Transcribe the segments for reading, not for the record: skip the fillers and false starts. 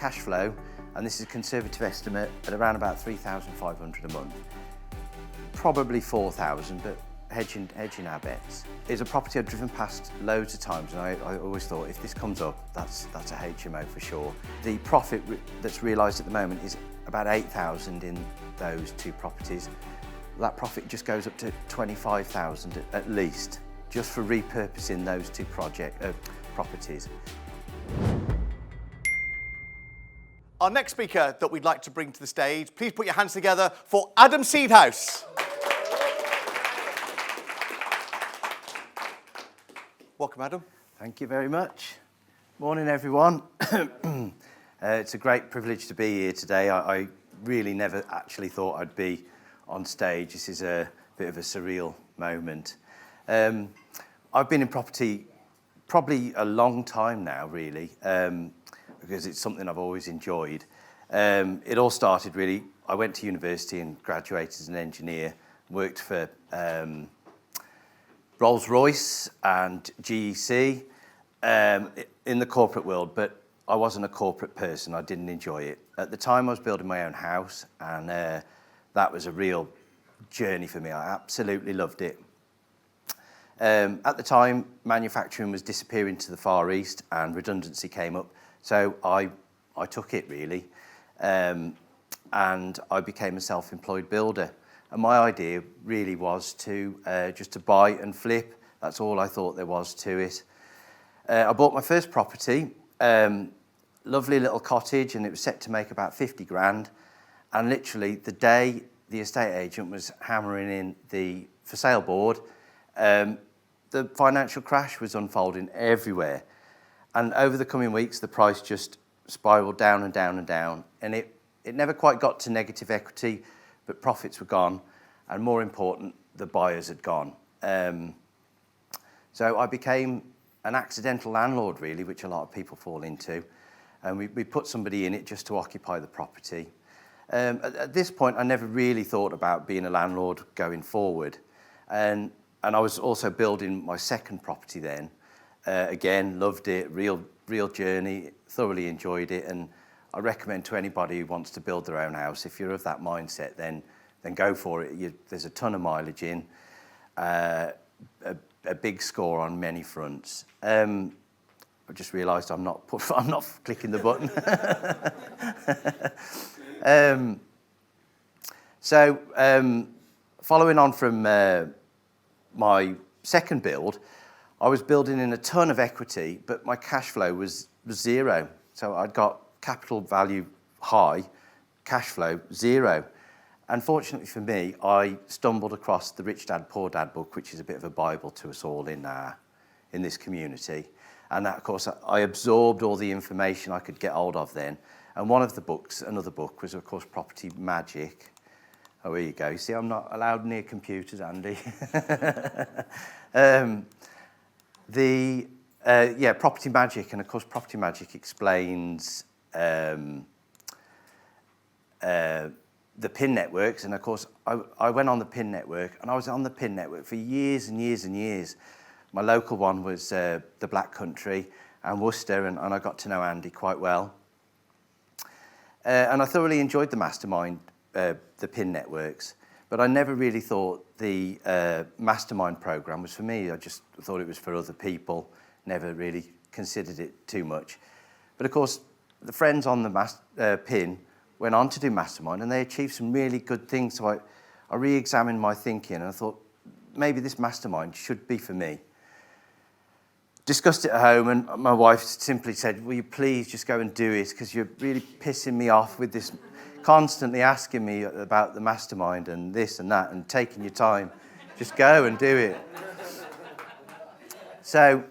cash flow, and this is a conservative estimate, at around about 3,500 a month. Probably 4,000, but hedging our bets. It's a property I've driven past loads of times, and I always thought, if this comes up, that's a HMO for sure. The profit that's realised at the moment is about 8,000 in those two properties. That profit just goes up to 25,000 at least, just for repurposing those two properties. Our next speaker that we'd like to bring to the stage, please put your hands together for Adam Seedwood. Welcome, Adam. Thank you very much. Morning, everyone. It's a great privilege to be here today. I really never actually thought I'd be on stage. This is a bit of a surreal moment. I've been in property probably a long time now, really, because it's something I've always enjoyed. It all started, really, I went to university and graduated as an engineer, worked for Rolls-Royce and GEC in the corporate world, but I wasn't a corporate person. I didn't enjoy it. At the time, I was building my own house, and that was a real journey for me. I absolutely loved it. At the time, manufacturing was disappearing to the Far East, and redundancy came up, so I took it, really, and I became a self-employed builder. And my idea really was to just to buy and flip. That's all I thought there was to it. I bought my first property, lovely little cottage, and it was set to make about 50 grand. And literally the day the estate agent was hammering in the for sale board, the financial crash was unfolding everywhere. And over the coming weeks, the price just spiraled down and down and down. And it never quite got to negative equity, but profits were gone. And more important, the buyers had gone. So I became an accidental landlord, really, which a lot of people fall into. And we put somebody in it just to occupy the property. At this point, I never really thought about being a landlord going forward. And I was also building my second property then. Again, loved it, real journey, thoroughly enjoyed it. And I recommend to anybody who wants to build their own house, if you're of that mindset, then go for it. There's a ton of mileage in. A big score on many fronts. I just realised I'm not clicking the button. Following on from my second build, I was building in a ton of equity, but my cash flow was zero. So I'd got capital value high, cash flow zero. Unfortunately for me, I stumbled across the Rich Dad, Poor Dad book, which is a bit of a Bible to us all in this community. And that, of course, I absorbed all the information I could get hold of then. And another book was, of course, Property Magic. Oh, here you go. You see, I'm not allowed near computers, Andy. Property Magic. And, of course, Property Magic explains the PIN networks, and of course I went on the PIN network, and I was on the PIN network for years and years and years. My local one was the Black Country and Worcester, and I got to know Andy quite well. And I thoroughly enjoyed the Mastermind, the PIN networks, but I never really thought the Mastermind program was for me. I just thought it was for other people, never really considered it too much. But of course, the friends on the PIN went on to do Mastermind, and they achieved some really good things. So I re-examined my thinking, and I thought, maybe this Mastermind should be for me. Discussed it at home, and my wife simply said, will you please just go and do it, because you're really pissing me off with this, constantly asking me about the Mastermind and this and that, and taking your time. Just go and do it. So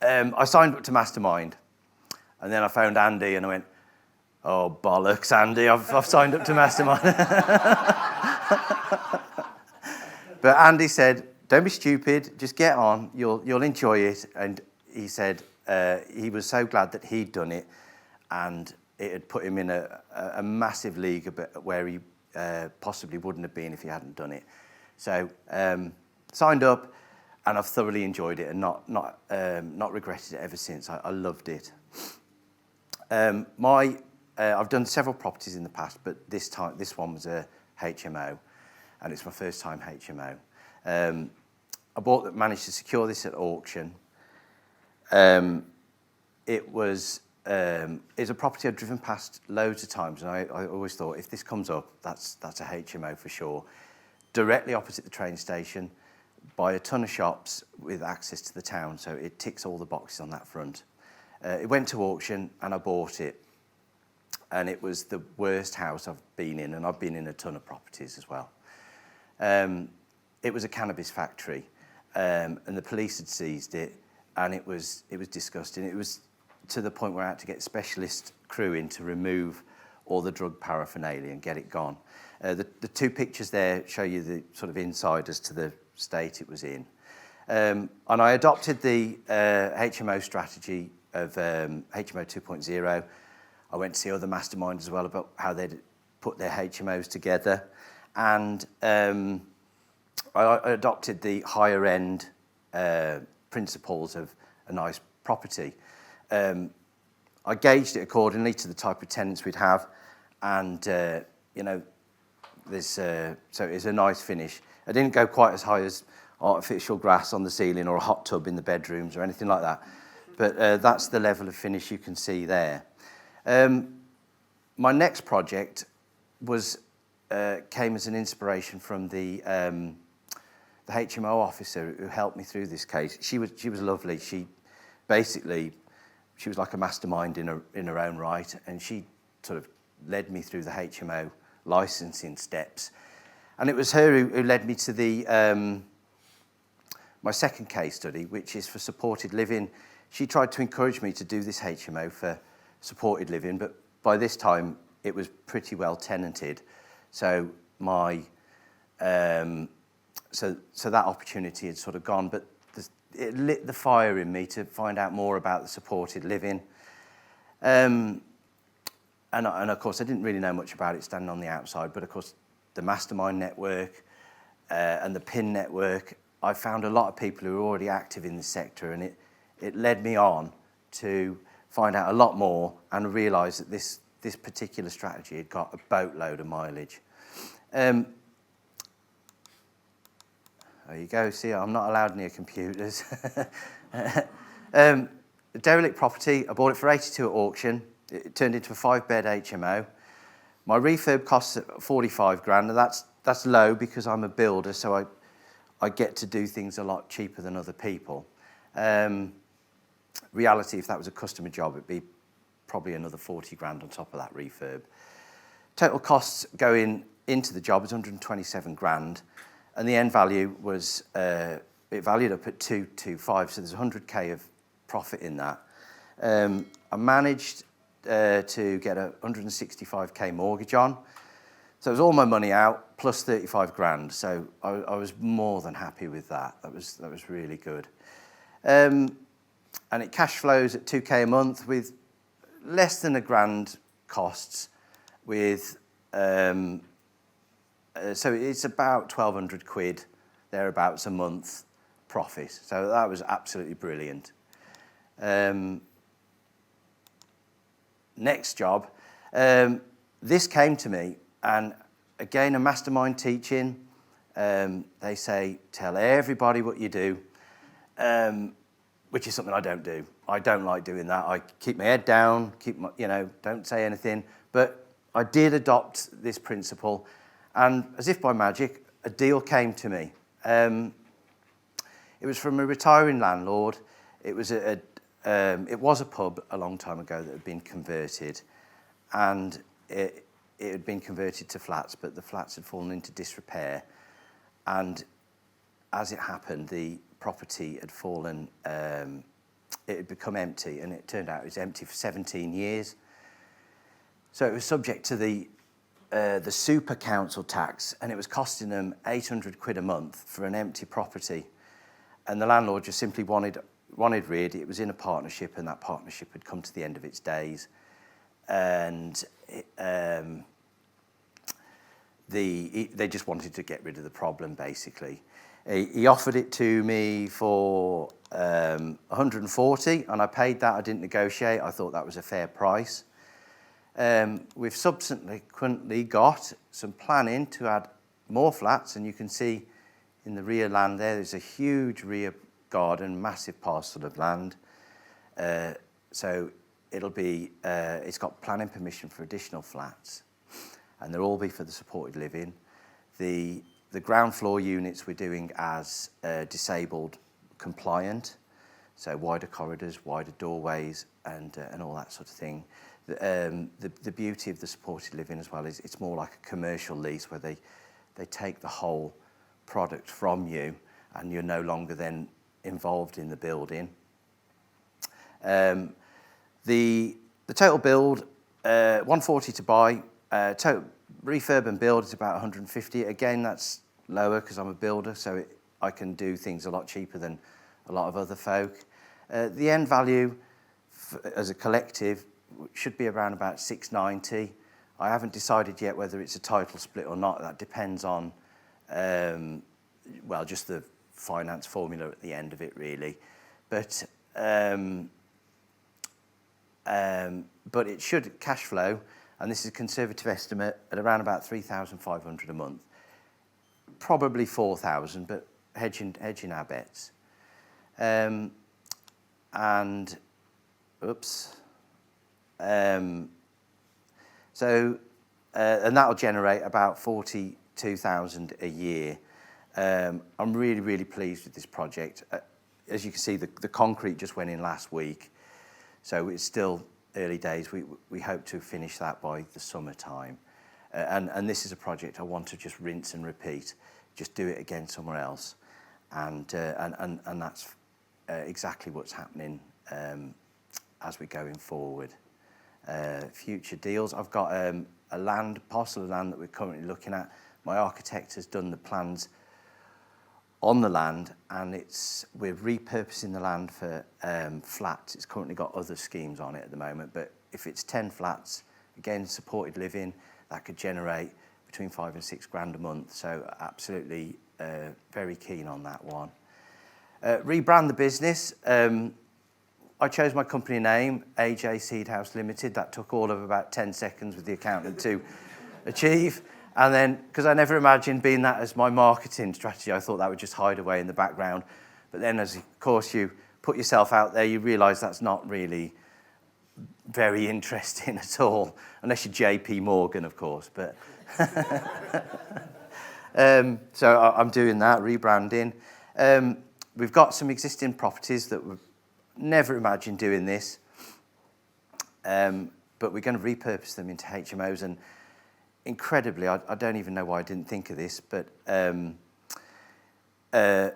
I signed up to Mastermind, and then I found Andy, and I went, oh, bollocks, Andy, I've signed up to Mastermind. But Andy said, don't be stupid, just get on, you'll enjoy it. And he said he was so glad that he'd done it, and it had put him in a massive league where he possibly wouldn't have been if he hadn't done it. So signed up, and I've thoroughly enjoyed it and not regretted it ever since. I loved it. My I've done several properties in the past, but this one was a HMO, and it's my first time HMO. Managed to secure this at auction. It's a property I've driven past loads of times, and I always thought, if this comes up, that's a HMO for sure. Directly opposite the train station, by a ton of shops with access to the town, so it ticks all the boxes on that front. It went to auction, and I bought it, and it was the worst house I've been in, and I've been in a ton of properties as well. It was a cannabis factory, and the police had seized it, and it was disgusting. It was to the point where I had to get specialist crew in to remove all the drug paraphernalia and get it gone. The two pictures there show you the sort of insiders to the state it was in. And I adopted the HMO strategy of HMO 2.0. I went to see other masterminds as well about how they'd put their HMOs together. And I adopted the higher end principles of a nice property. I gauged it accordingly to the type of tenants we'd have, and so it's a nice finish. I didn't go quite as high as artificial grass on the ceiling or a hot tub in the bedrooms or anything like that, but that's the level of finish you can see there. My next project came as an inspiration from the HMO officer who helped me through this case. She was lovely. She was like a mastermind in her own right, and she sort of led me through the HMO licensing steps. And it was her who led me to my second case study, which is for supported living. She tried to encourage me to do this HMO for supported living, but by this time it was pretty well tenanted. So so that opportunity had sort of gone, but it lit the fire in me to find out more about the supported living. And of course, I didn't really know much about it standing on the outside, but of course, the Mastermind network and the PIN network, I found a lot of people who were already active in this sector, and it led me on to find out a lot more and realise that this particular strategy had got a boatload of mileage. There you go. See, I'm not allowed near computers. Derelict property, I bought it for 82 at auction. It turned into a 5-bed HMO. My refurb costs 45 grand, and that's low because I'm a builder, so I get to do things a lot cheaper than other people. Reality, if that was a customer job, it'd be probably another 40 grand on top of that refurb. Total costs going into the job is 127 grand. And the end value was, it valued up at 225, so there's 100k of profit in that. I managed to get a 165k mortgage on, so it was all my money out, plus 35 grand, so I was more than happy with that. That was really good. And it cash flows at 2k a month with less than a grand costs, with so it's about 1,200 quid, thereabouts, a month profit. So that was absolutely brilliant. Next job, this came to me, and again, a mastermind teaching. They say, tell everybody what you do, which is something I don't do. I don't like doing that. I keep my head down, don't say anything. But I did adopt this principle, and as if by magic, a deal came to me. It was from a retiring landlord. It was a pub a long time ago that had been converted, and it had been converted to flats, but the flats had fallen into disrepair. And as it happened, the property had fallen, it had become empty, and it turned out it was empty for 17 years. So it was subject to the super council tax, and it was costing them 800 quid a month for an empty property. And the landlord just simply wanted rid. It was in a partnership, and that partnership had come to the end of its days. And they just wanted to get rid of the problem, basically. He offered it to me for 140, and I paid that. I didn't negotiate. I thought that was a fair price. We've subsequently got some planning to add more flats, and you can see in the rear land there's a huge rear garden, massive parcel of land. So it's got planning permission for additional flats, and they'll all be for the supported living. The ground floor units we're doing as disabled compliant, so wider corridors, wider doorways, and all that sort of thing. The beauty of the supported living as well is it's more like a commercial lease where they take the whole product from you, and you're no longer then involved in the building. The total build, 140 to buy. Total refurb and build is about 150. Again, that's lower because I'm a builder, so I can do things a lot cheaper than a lot of other folk. The end value as a collective should be around about 690. I haven't decided yet whether it's a title split or not. That depends on, just the finance formula at the end of it, really. But it should cash flow, and this is a conservative estimate, at around about 3,500 a month. Probably 4,000, but hedging our bets. And that'll generate about 42,000 a year. I'm really, really pleased with this project. As you can see, the concrete just went in last week, so it's still early days. We hope to finish that by the summertime. And this is a project I want to just rinse and repeat, just do it again somewhere else. And that's exactly what's happening as we're going forward. Future deals. I've got a parcel of land that we're currently looking at. My architect has done the plans on the land, and we're repurposing the land for flats. It's currently got other schemes on it at the moment, but if it's 10 flats, again, supported living, that could generate between 5 and 6 grand a month. So absolutely very keen on that one. Rebrand the business. I chose my company name, AJ Seed House Limited. That took all of about 10 seconds with the accountant to achieve. And then, because I never imagined being that as my marketing strategy, I thought that would just hide away in the background. But then, as of course you put yourself out there, you realise that's not really very interesting at all, unless you're JP Morgan, of course. But so I'm doing that, rebranding. We've got some existing properties that we've never imagined doing this, but we're going to repurpose them into HMOs. And incredibly, I don't even know why I didn't think of this, but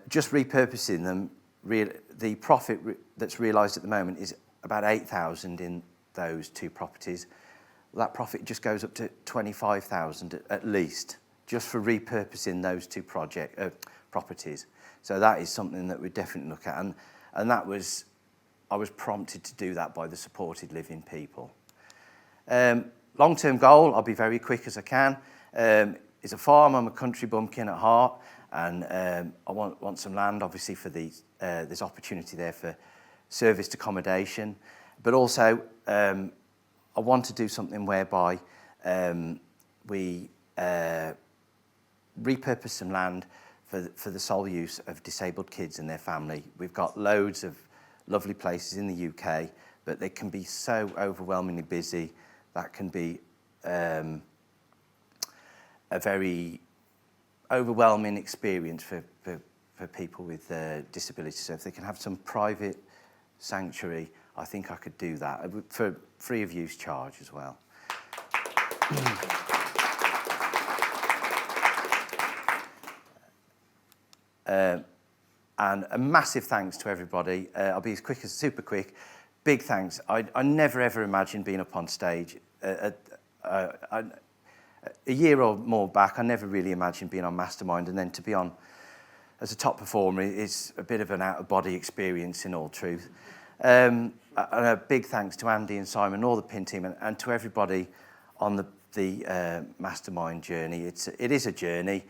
just repurposing them, the profit that's realised at the moment is about 8,000 in those two properties. That profit just goes up to 25,000 at least, just for repurposing those two properties. So that is something that we definitely look at, and I was prompted to do that by the supported living people. Long-term goal, I'll be very quick as I can, is a farm. I'm a country bumpkin at heart, and I want some land, obviously, for there's opportunity there for serviced accommodation, but also I want to do something whereby we repurpose some land for the sole use of disabled kids and their family. We've got loads of lovely places in the UK, but they can be so overwhelmingly busy. That can be a very overwhelming experience for people with disabilities. So if they can have some private sanctuary, I think I could do that for free of use charge as well. And a massive thanks to everybody. I'll be super quick. Big thanks. I never ever imagined being up on stage. A year or more back, I never really imagined being on Mastermind, and then to be on as a top performer is a bit of an out-of-body experience in all truth. And a big thanks to Andy and Simon, all the PIN team, and to everybody on the Mastermind journey. It is a journey,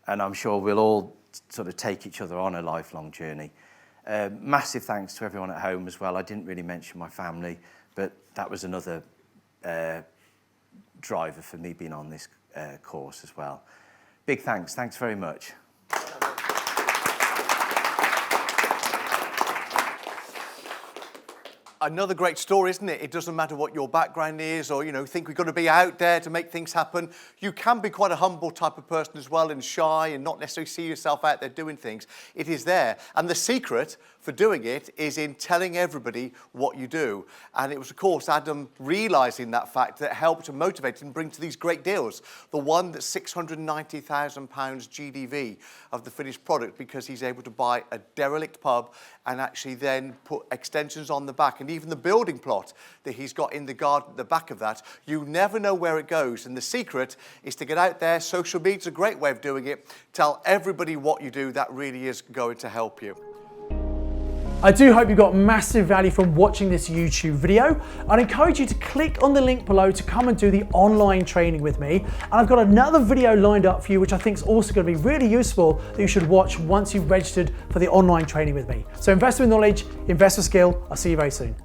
and I'm sure we'll all sort of take each other on a lifelong journey. Massive thanks to everyone at home as well. I didn't really mention my family, but that was another driver for me being on this course as well. Big thanks. Thanks very much. Another great story, isn't it? It doesn't matter what your background is or, think we've got to be out there to make things happen. You can be quite a humble type of person as well and shy and not necessarily see yourself out there doing things. It is there. And the secret for doing it is in telling everybody what you do. And it was, of course, Adam realising that fact that helped to motivate and bring to these great deals. The one that's £690,000 GDV of the finished product because he's able to buy a derelict pub and actually then put extensions on the back. And even the building plot that he's got in the garden at the back of that, you never know where it goes. And the secret is to get out there. Social media is a great way of doing it. Tell everybody what you do. That really is going to help you. I do hope you got massive value from watching this YouTube video. I'd encourage you to click on the link below to come and do the online training with me. And I've got another video lined up for you, which I think is also going to be really useful that you should watch once you've registered for the online training with me. So invest with knowledge, invest with skill. I'll see you very soon.